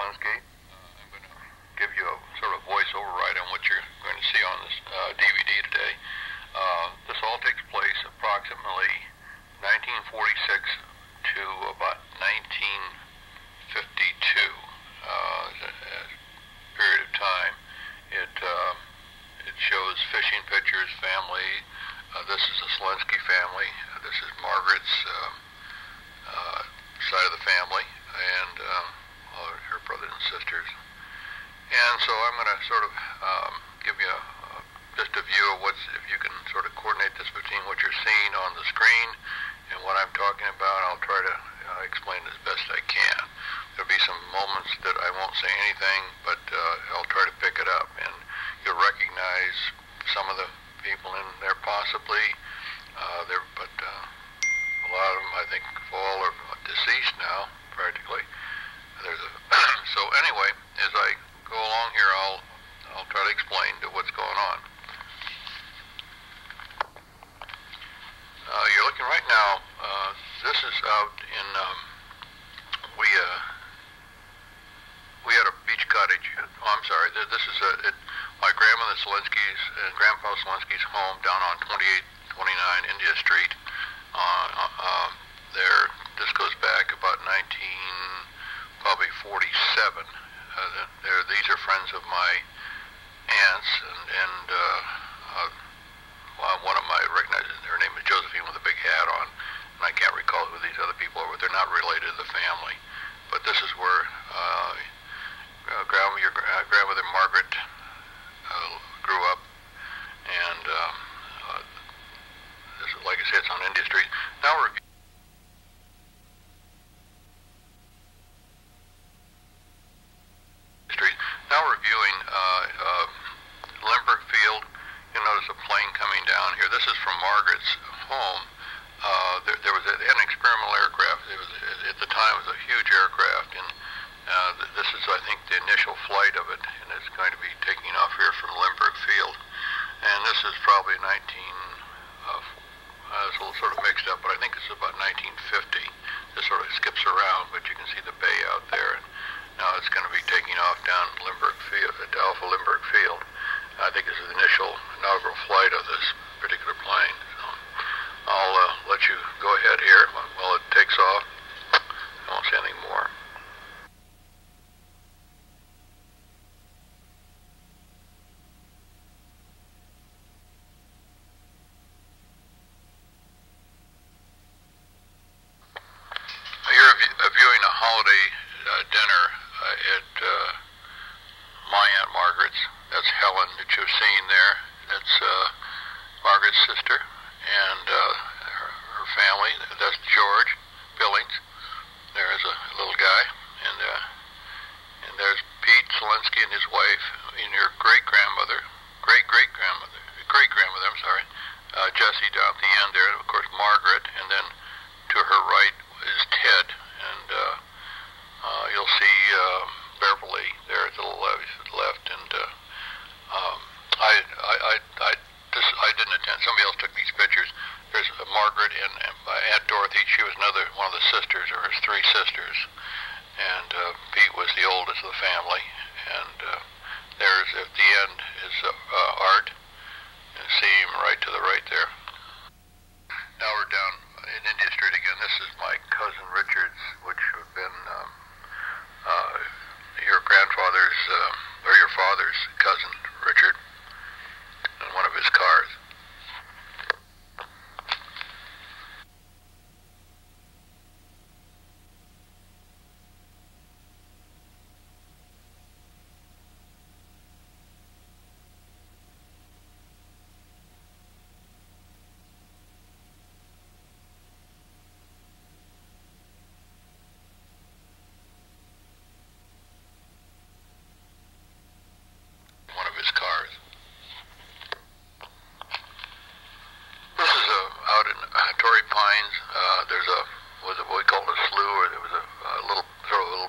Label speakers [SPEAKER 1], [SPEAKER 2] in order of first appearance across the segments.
[SPEAKER 1] Szalinski. I'm going to give you a sort of voice override on what you're going to see on this DVD today. This all takes place approximately 1946 to about 1952. Period of time. It shows fishing pictures, family. This is the Szalinski family. This is Margaret's side of the family, and her brothers and sisters. And so I'm going to sort of give you just a view of if you can sort of coordinate this between what you're seeing on the screen and what I'm talking about. I'll try to explain as best I can. There'll be some moments that I won't say anything, but I'll try to pick it up, and you'll recognize some of the people in there possibly, but a lot of them I think all are deceased now, practically. So anyway, as I go along here, I'll try to explain what's going on. You're looking right now. This is out in. We had a beach cottage. Oh, I'm sorry. This is my grandmother Szalinski's and Grandpa Szalinski's home down on 2829 India Street. This goes back about 1947. These are friends of my aunts, and one of my recognizes her name is Josephine with a big hat on, and I can't recall who these other people are, but they're not related to the family. But this is where your grandmother Margaret grew up, and this is, like I said, it's on India Street. Now we're reviewing Limburg Field. You'll notice a plane coming down here. This is from Margaret's home. There was an experimental aircraft. At the time, it was a huge aircraft, and this is, I think, the initial flight of it, and it's going to be taking off here from Limburg Field. And this is probably it's a little sort of mixed up, but I think it's about 1950. This sort of skips around, but you can see the bay out there. And now it's going to be taking off down Limburg Field, at Alpha Limburg Field. I think this is the initial inaugural flight of this particular plane. So I'll let you go ahead here while it takes off. I won't say anything more. You're viewing a holiday dinner at my Aunt Margaret's. That's Helen that you're seeing there. That's Margaret's sister and her family. That's George Billings. There's a little guy, and there's Pete Szalinski and his wife, and your great-grandmother, I'm sorry, Jessie down at the end there, and of course Margaret, and then to her right is Ted, and you'll see Beverly there at the left, and I didn't attend. Somebody else took these pictures. There's Margaret and Aunt Dorothy. She was one of the sisters, or his three sisters, and Pete was the oldest of the family. And there's at the end is Art. You see him right to the right there. Now we're down in India Street again. This is my cousin Richard's, which would have been your grandfather's or your father's cousin Richard, in one of his cars. One of his cars. This is out in Torrey Pines. There's what we call a slough, or there was a little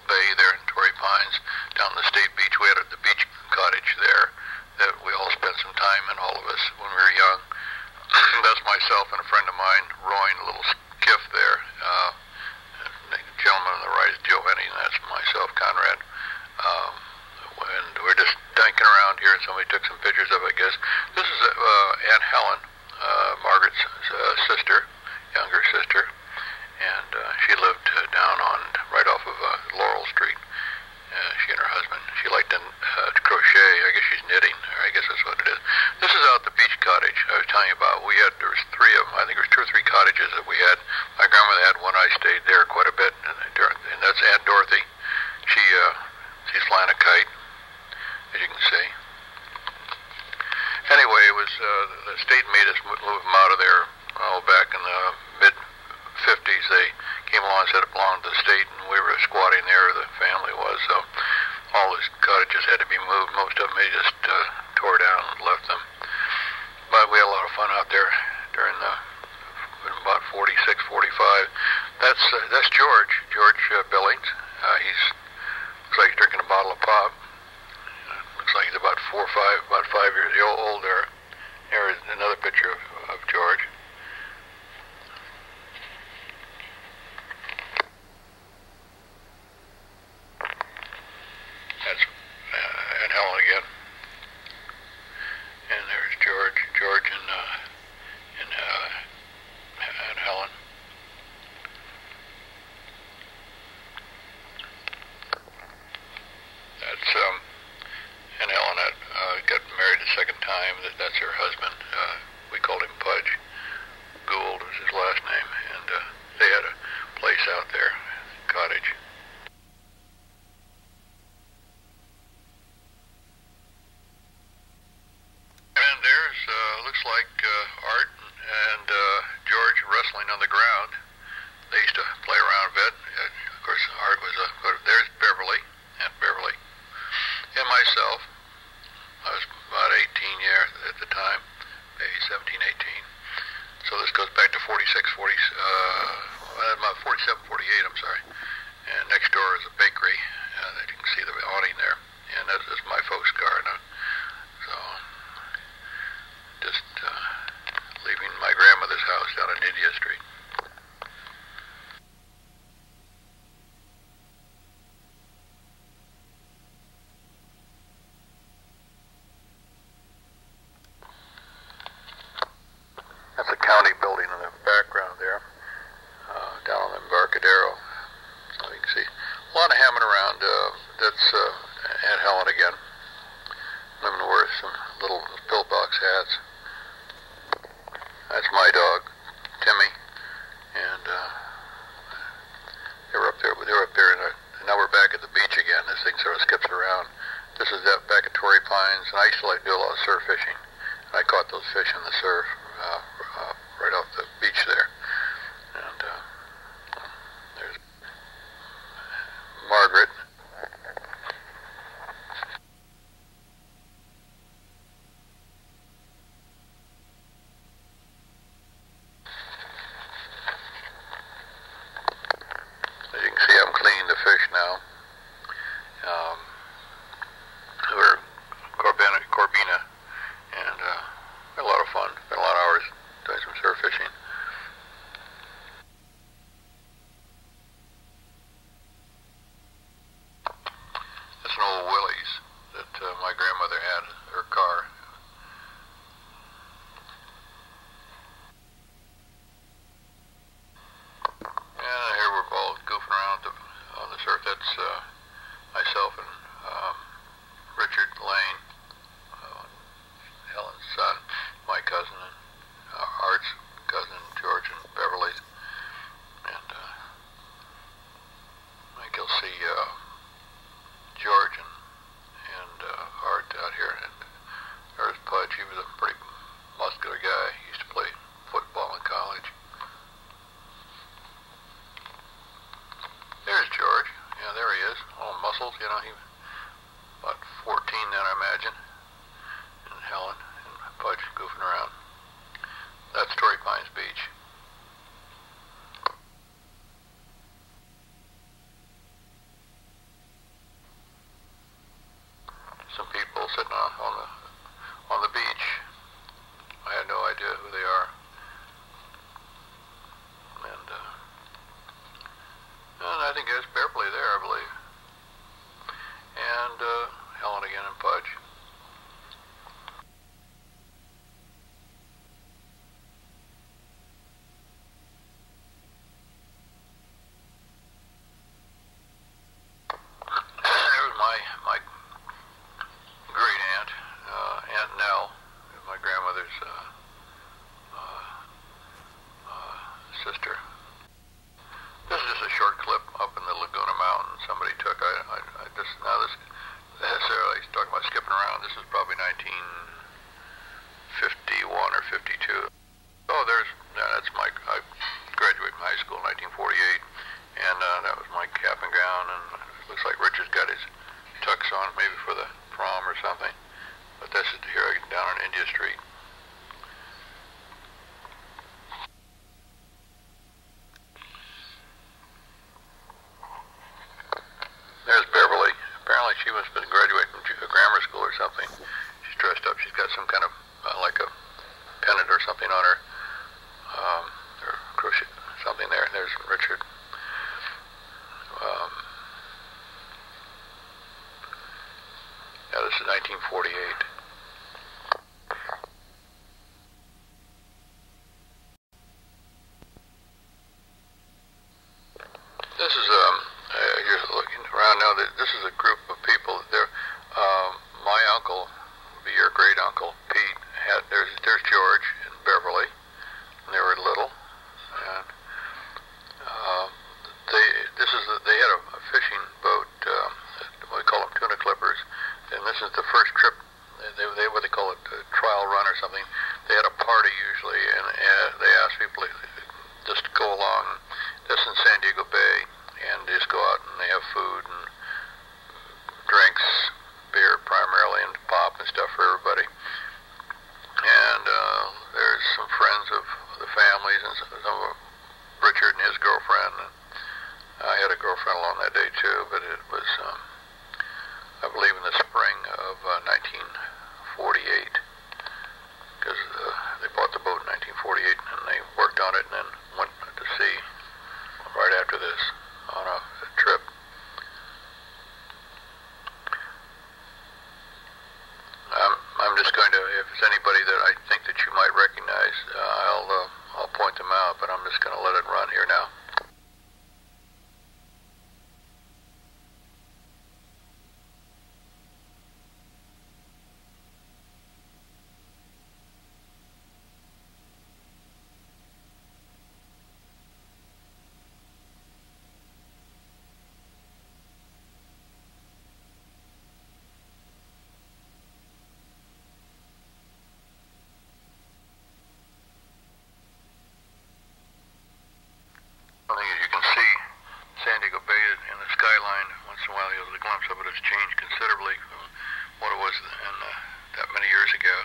[SPEAKER 1] bay there in Torrey Pines down the state beach. We had the beach cottage there that we all spent some time in, all of us, when we were young. That's myself and a friend of mine rowing a little skiff there. The gentleman on the right is Joe Henning, and that's myself, Conrad. Um, and we're just dinking around here, and somebody took some pictures of it, I guess. This is Aunt Helen, Margaret's sister, younger sister, and she lived down on right off of Laurel Street. She and her husband. She liked to crochet. I guess she's knitting, or I guess that's what it is. This is out the beach cottage I was telling you about. There was three of them. I think there was 2 or 3 cottages that we had. My grandmother had one. I stayed there quite a bit, and that's Aunt Dorothy. She's flying a kite, as you can see. Anyway, it was the state made us move them out of there back in the mid-50s. They came along and said it belonged to the state, and we were squatting there, the family was, so all these cottages had to be moved. Most of them they just tore down and left them. But we had a lot of fun out there during about 46, 45. That's George Billings. Looks like he's drinking a bottle of pop. Looks like he's about 5 years old there. Here's another picture of George. That's Aunt Helen again. And there's George and Aunt Helen. That's Aunt Helen got married a second time. That's her husband. We called him Pudge. Gould was his last name, and they had a place out there, cottage. And there's looks like Art and George wrestling on the ground. They used to play around a bit. Of course, Art was there's Beverly, Aunt Beverly, and myself. I was about 18 years at the time, maybe 17, 18. So this goes back to 47, 48, I'm sorry. And next door is a bakery, and you can see the awning there. And that's my folks' car now. So just leaving my grandmother's house down on India Street. That's a county building in the background there, down on the Embarcadero. So you can see a lot of hammering around. That's Aunt Helen again. Living to wear some little pillbox hats. That's my dog, Timmy, and they were up there. And now we're back at the beach again. This thing sort of skips around. This is back at Torrey Pines, and I used to like to do a lot of surf fishing. And I caught those fish in the surf right off the beach there. And there's Margaret. As you can see, I'm cleaning the fish now. We're Corbina, and had a lot of fun. Spent a lot of hours doing some surf fishing. That's an old Willys that my grandmother had, her car. And here we're all goofing around on the surf. That's myself and Richard Lane, Helen's son, my cousin, and Art's cousin, George and Beverly. And I think you'll see George and Art out here. And there's Pudge. He was a pretty muscular guy. He used to play football in college. There's George. Yeah, there he is. All muscles, you know. He about 14 then, I imagine. And Helen and Pudge goofing around. That's Torrey Pines Beach. Some people sitting on the beach. I had no idea who they are. And I think there's Beverly there, I believe. And somebody took. I just now this necessarily he's talking about skipping around. This is probably 1951 or 52. Oh, that's my. I graduated from high school in 1948, and that was my cap and gown, and it looks like Richard's got his tux on, maybe for the prom or something. But this is here down on India Street. There's Beverly. Apparently she must have been graduating from grammar school or something. She's dressed up. She's got some kind of like a pennant or something on her, or crochet, something there. There's Richard. Yeah, this is 1948. This is you're looking around now. This is a group of people. There, my uncle, be your great uncle Pete, had there's George and Beverly. And they were little, and they had a fishing boat. We call them tuna clippers, and this is the first trip. They what they call it a trial run or something. They had a party usually, and they asked people just to go along. This in San Diego Bay, and just go out and they have food and drinks, beer primarily, and pop and stuff for everybody. And there's some friends of the families and some of Richard and his girlfriend. And I had a girlfriend along that day too, but it was, I believe, in the spring of 1948, because they bought the boat in 1948 and they worked on it and then went to sea right after this on a trip. I'm just going to, if it's anybody that I think that you might recognize, I'll point them out, but I'm just going to let it run here now. One thing is you can see San Diego Bay in the skyline. Once in a while you have a glimpse of it. It's changed considerably from what it was in that many years ago.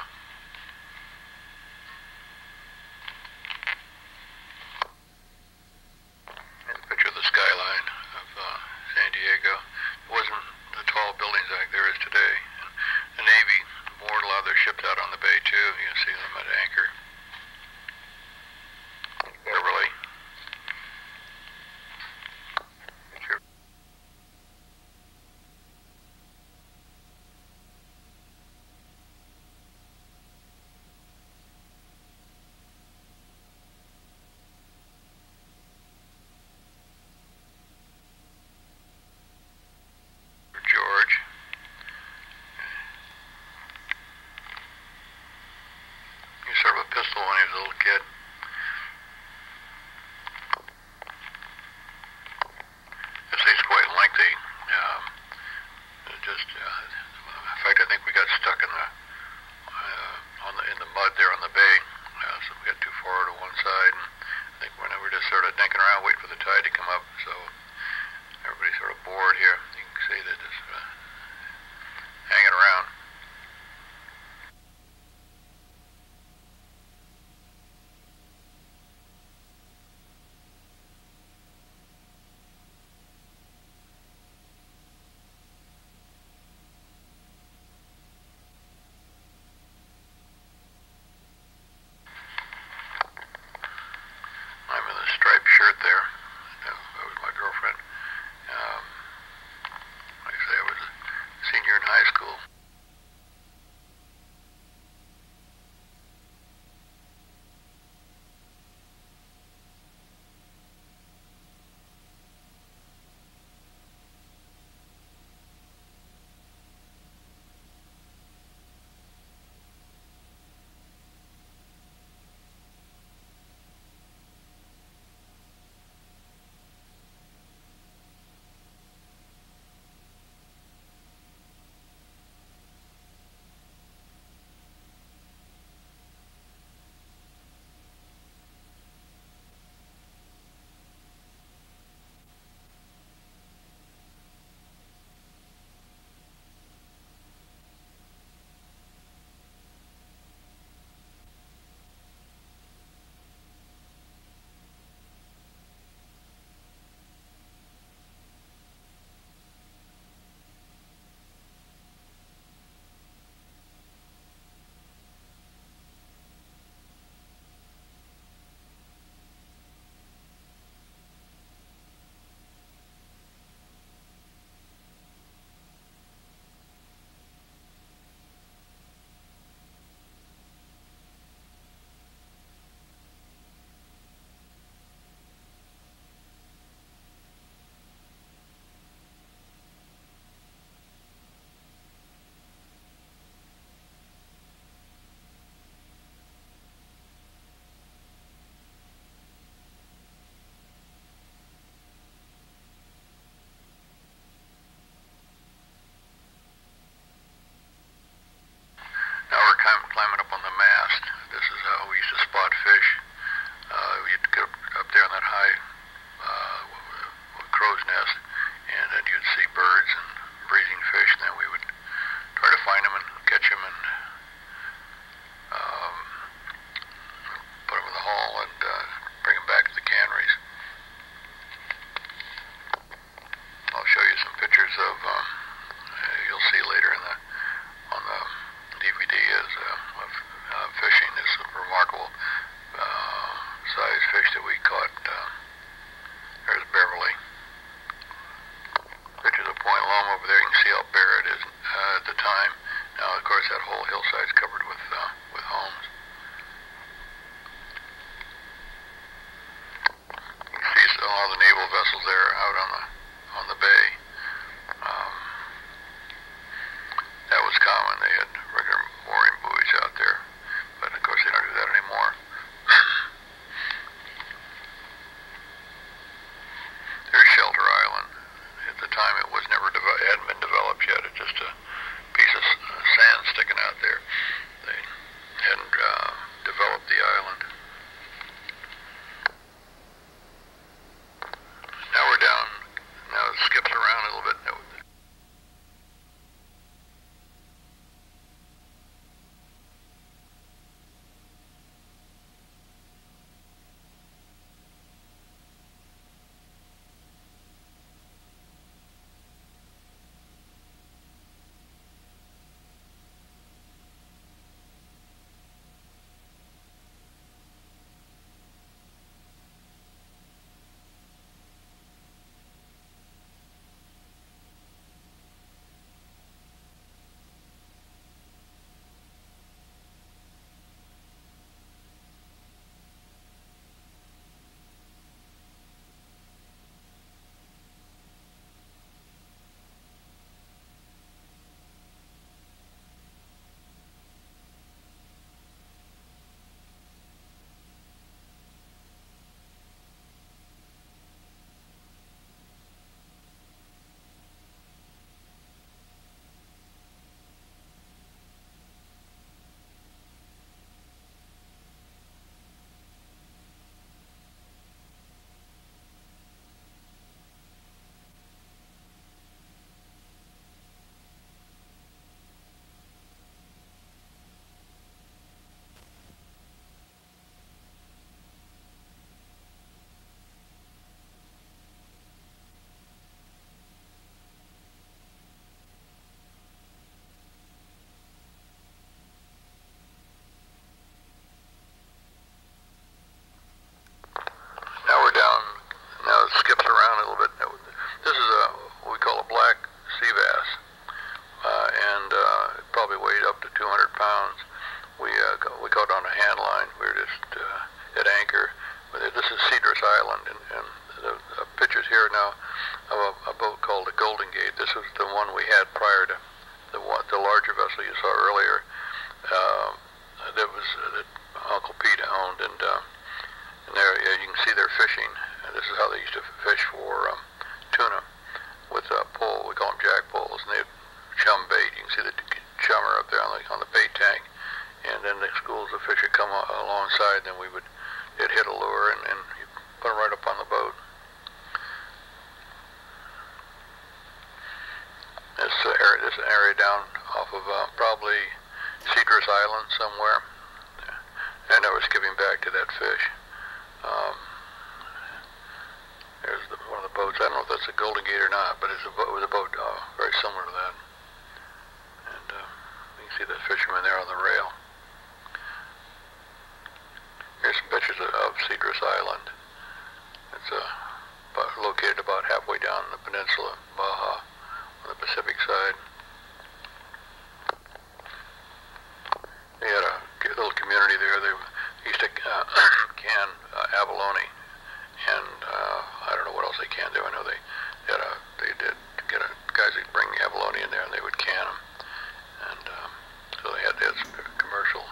[SPEAKER 1] Here's a picture of the skyline of San Diego. It wasn't the tall buildings like there is today. And the Navy moored a lot of their ships out on the bay too. You can see them at anchor. Beverly. George. He served a pistol when he was a little kid. This thing's quite lengthy. In fact, I think we got stuck in the mud there on the bay. So we got too far to one side, and I think we were just sort of dinking around, waiting for the tide to come up. So everybody's sort of bored here. You can see that just hanging around. I'm in a striped shirt there. That was my girlfriend. Like I climbing up on the mast. This is how we used to spot fish. You'd get up there on that high crow's nest, and then you'd see birds and breathing fish, and then we would try to find them and catch them and put them in the haul and bring them back to the canneries. I'll show you some pictures of, you'll see later on the DVD of fishing. This remarkable size fish that we caught. There's Beverly. Pictures of Point Loma over there. You can see how bare it is at the time. Now, of course, that whole hillside's covered with homes. You can see all the naval vessels there out on the bay. That was common. They had regular mooring buoys out there, but of course they don't do that anymore. There's Shelter Island. At the time, it was never hadn't been developed yet. It's just a piece of sand sticking out there. They hadn't developed the island. Now we're down. Now it skips around a little bit. Skips around a little bit. This is what we call a black sea bass, and it probably weighed up to 200 pounds. We caught on a hand line. We were just at anchor. This is Cedrus Island, and the pictures here now of a boat called the Golden Gate. This was the one we had prior to the larger vessel you saw earlier. That was that Uncle Pete owned, and there you can see they're fishing. This is how they used to fish for tuna with pole. We call them jack poles, and they had chum bait. You can see the chummer up there on the bait tank, and then the schools of fish would come alongside, and then they'd hit a lure and put them right up on the boat. This area down off of probably Cedrus Island somewhere, and I was skipping back to that fish. There's one of the boats. I don't know if that's a Golden Gate or not, but it was a boat very similar to that. And you can see the fishermen there on the rail. Here's some pictures of Cedrus Island. It's located about halfway down the peninsula, Baja, on the Pacific side. They had a little community there. They used to can abalone, and I don't know what else they canned there. I know they did get guys that bring abalone in there, and they would can them. And so they had some commercial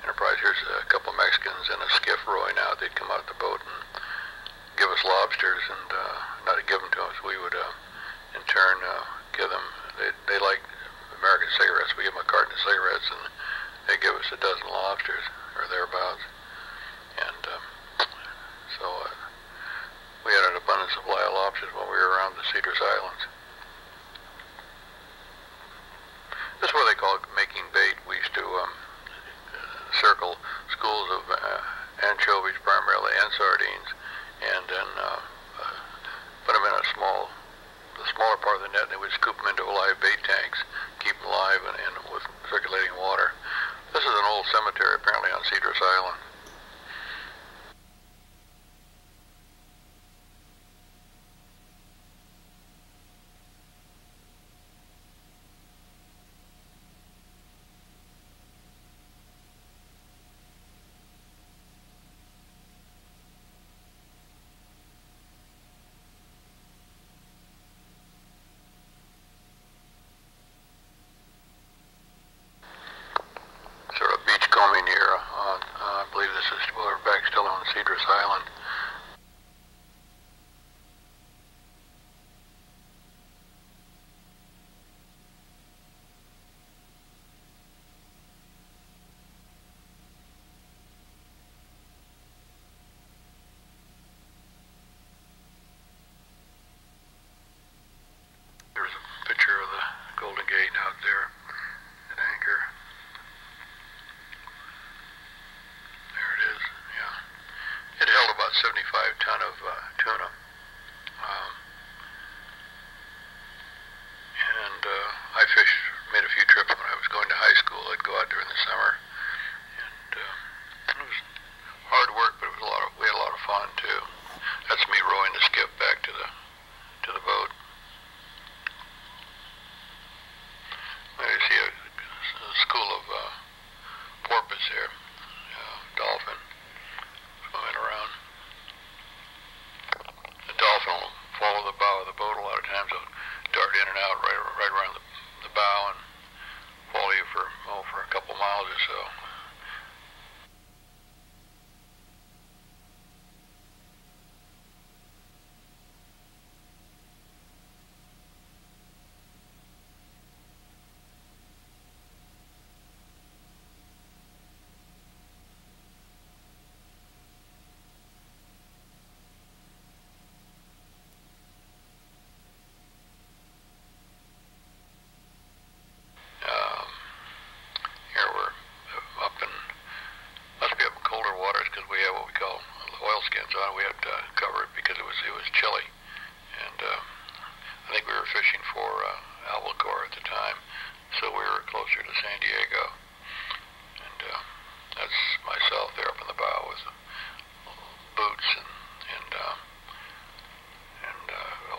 [SPEAKER 1] enterprise. Here's a couple of Mexicans in a skiff rowing out. They'd come out the boat and give us lobsters, and not give them to us. We would in turn give them. They like American cigarettes. We give them a carton of cigarettes, and they give us a dozen lobsters or thereabouts, and so we had an abundant supply of lobsters when we were around the Cedars Islands. This is what they call making bait. We used to circle schools of anchovies primarily and sardines, and then put them in the smaller part of the net, and they would scoop them into live bait tanks, keep them live and with circulating water. This is an old cemetery apparently on Cedars Island. Sort of beachcombing here. I believe this is, we're back still on Cedars Island. There's a picture of the Golden Gate out there at anchor. It held about 75 ton of tuna. And I made a few trips when I was going to high school. I'd go out during the summer. And it was hard work, but we had a lot of fun too. That's me rowing the skiff back to the boat. There you see a school of porpoise here, dolphin. Swimming around. The dolphin will follow the bow of the boat a lot of times. They'll dart in and out right around the bow and follow you for a couple miles or so. Here we're up in, must be up in colder waters because we have what we call oilskins on. We had to cover it because it was chilly, and I think we were fishing for albacore at the time, so we were closer to San Diego, and that's myself there up in the bow with boots and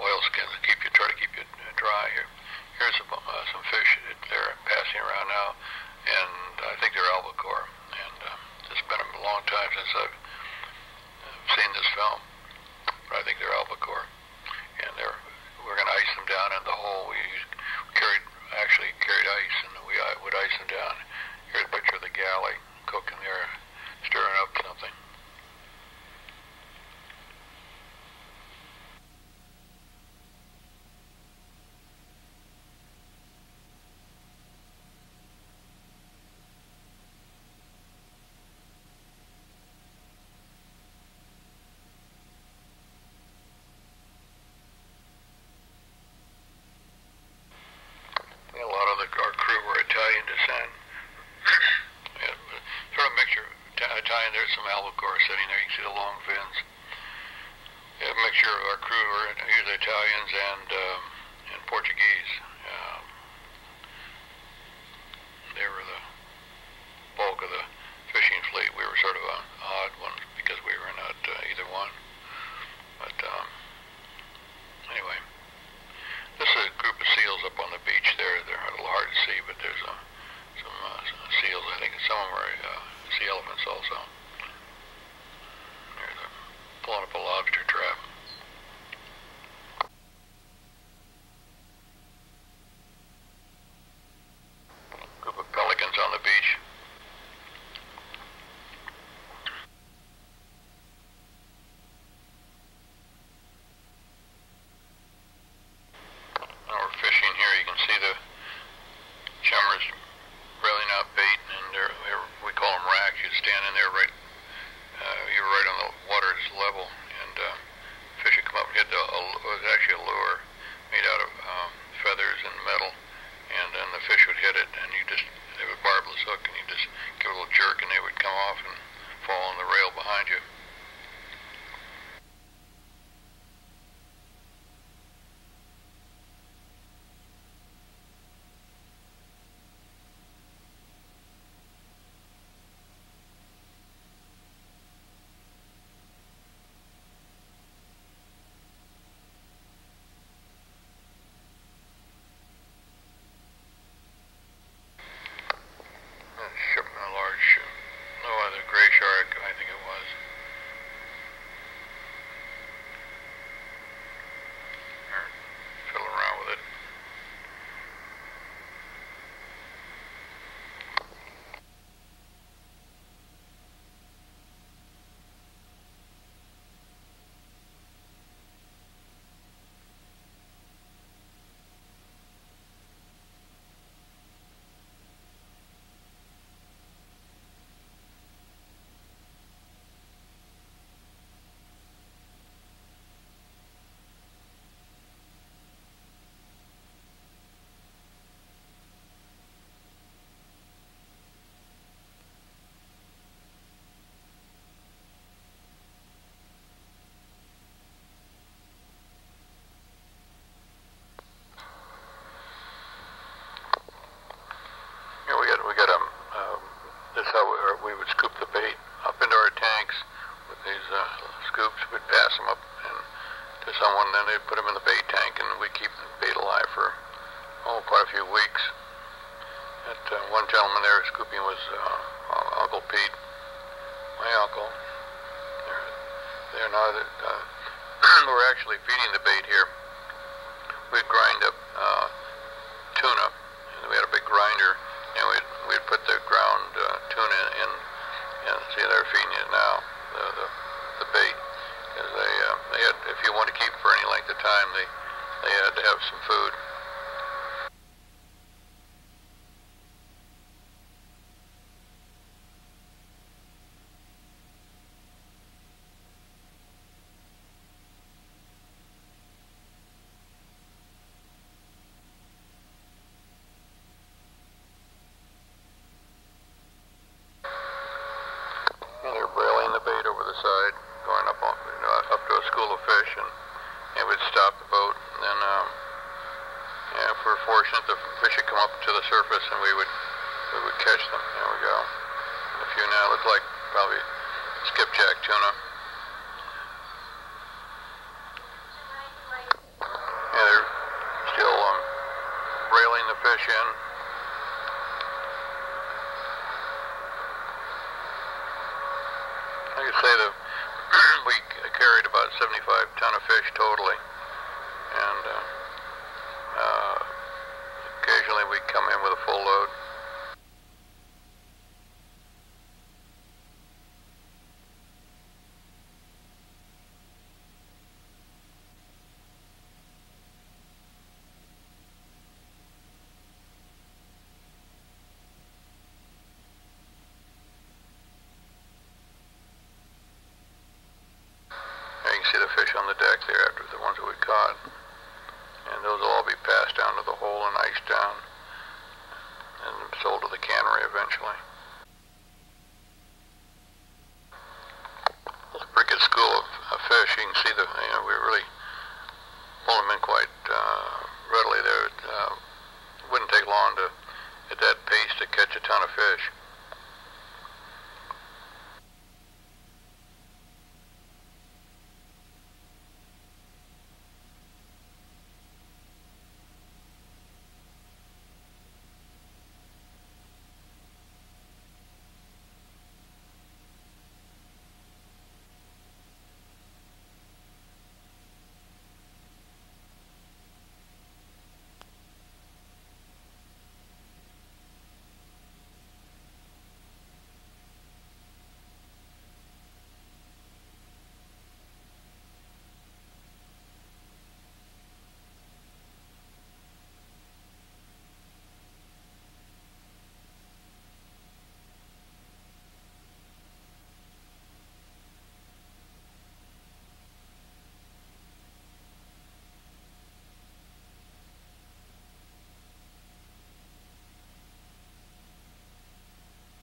[SPEAKER 1] oilskins to try to keep you dry here. Here's some fish they're passing around now, and I think they're albacore. And it's been a long time since I've seen this film, but I think they're albacore. And we're going to ice them down in the hole. We actually carried ice, and we would ice them down. Here's a picture of the galley cooking there, stirring up something. Our crew were Italian descent. Sort of mixture of Italian. There's some albacore sitting there. You can see the long fins. A mixture of our crew were usually Italians and Portuguese. They were the bulk of the fishing fleet. We were sort of an odd one because we were not either one. But anyway. This is a group of seals up on the beach there. They're a little hard to see, but there's some seals. I think some of them are sea elephants also. There's pulling up a lobster trap. supply for quite a few weeks. One gentleman there scooping was Uncle Pete, my uncle. They're now we're actually feeding the bait here. We'd grind up tuna, and we had a big grinder, and we'd put the ground tuna in, and see they're feeding it now, the bait, because they had, if you want to keep for any length of time, they had to have some food. And they're brailing the bait over the side, going up up to a school of fish, and we'd stop the boat, and then if we're fortunate, the fish would come up to the surface, and we would catch them. There we go. A few now look like probably skipjack tuna. Yeah, they're still brailing the fish in. I could say that we carried about 75 ton of fish totally, and occasionally we'd come in with a full load. You can see the fish on the deck there after the ones that we caught. And those will all be passed down to the hole and iced down and sold to the cannery eventually. It's a pretty good school of fish. You can see we really pull them in quite